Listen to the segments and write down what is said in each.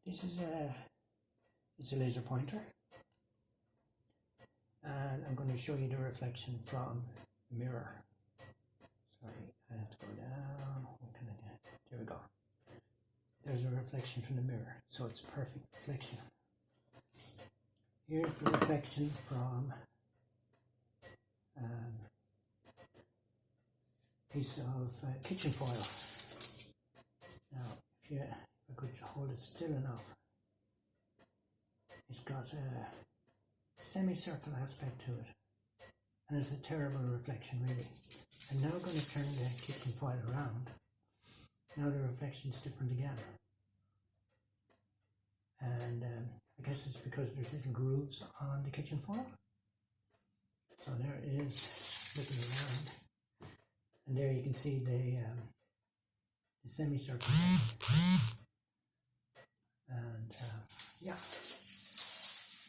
This is it's a laser pointer, and I'm going to show you the reflection from the mirror. Sorry, I have to go down. What can I do? There we go. There's a reflection from the mirror, so it's a perfect reflection. Here's the reflection from a piece of kitchen foil. Now, if I could hold it still enough, it's got a semicircle aspect to it, and it's a terrible reflection, really. I'm now going to turn the kitchen foil around. Now the reflection is different again, and I guess it's because there's little grooves on the kitchen foil. So there it is, looking around, and there you can see the semicircle. And yeah,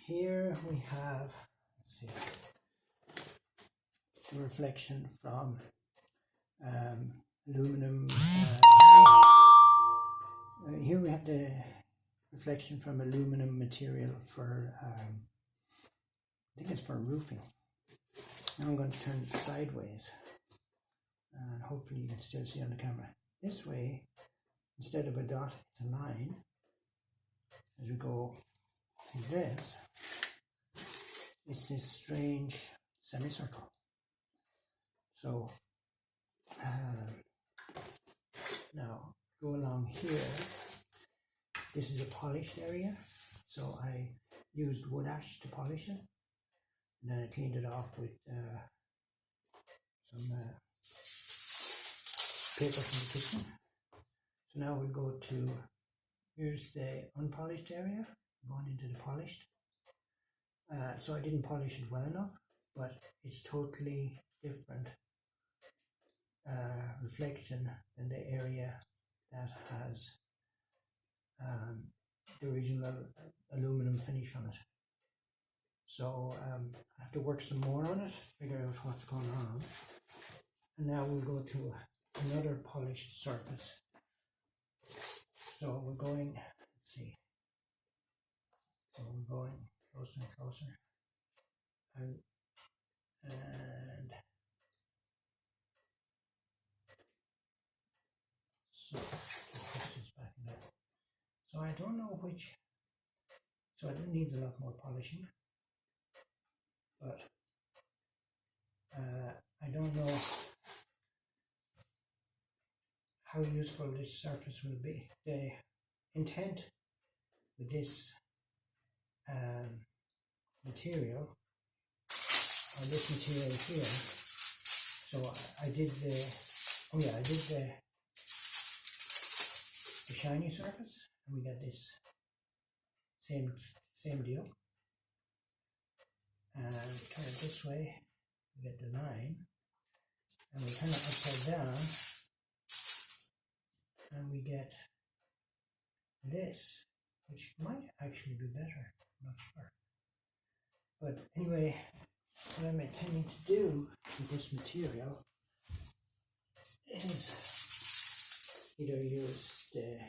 here we have, let's see, the reflection from aluminum. Here we have the reflection from aluminum material for, I think it's for roofing. Now I'm going to turn it sideways, and hopefully you can still see on the camera. This way, instead of a dot, it's a line. As we go like this, it's this strange semicircle. So now go along here. This is a polished area, so I used wood ash to polish it, and then I cleaned it off with some paper from the kitchen. So now we'll go to, here's the unpolished area, going into the polished. So I didn't polish it well enough, but it's totally different reflection than the area that has the original aluminum finish on it. So I have to work some more on it, figure out what's going on. And now we'll go to another polished surface. So we're going, let's see, so we're going closer and closer, and so push this back in there. So I don't know which, so it needs a lot more polishing, but I don't know how useful this surface will be. The intent with this material, or this material here, so I did the shiny surface, and we get this same deal. And turn it this way, we get the line, and we turn it upside down, and we get this, which might actually be better, I'm not sure. But anyway, what I'm intending to do with this material is either use the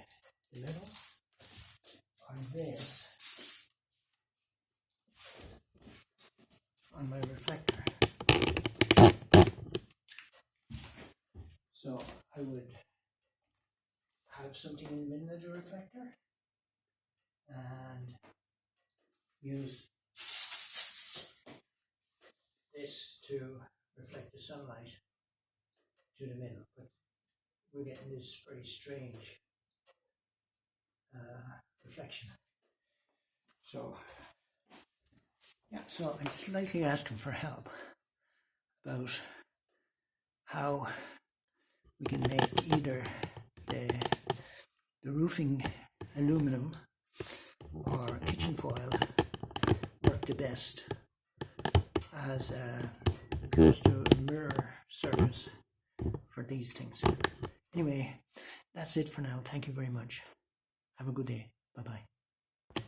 metal or this on my reflector. So I would have something in the middle of the reflector and use this to reflect the sunlight to the middle, but we're getting this very strange reflection. So yeah, so I'm slightly asking for help about how we can make either the roofing aluminum or kitchen foil work the best as close to a mirror surface for these things. Anyway, that's it for now. Thank you very much. Have a good day. Bye-bye.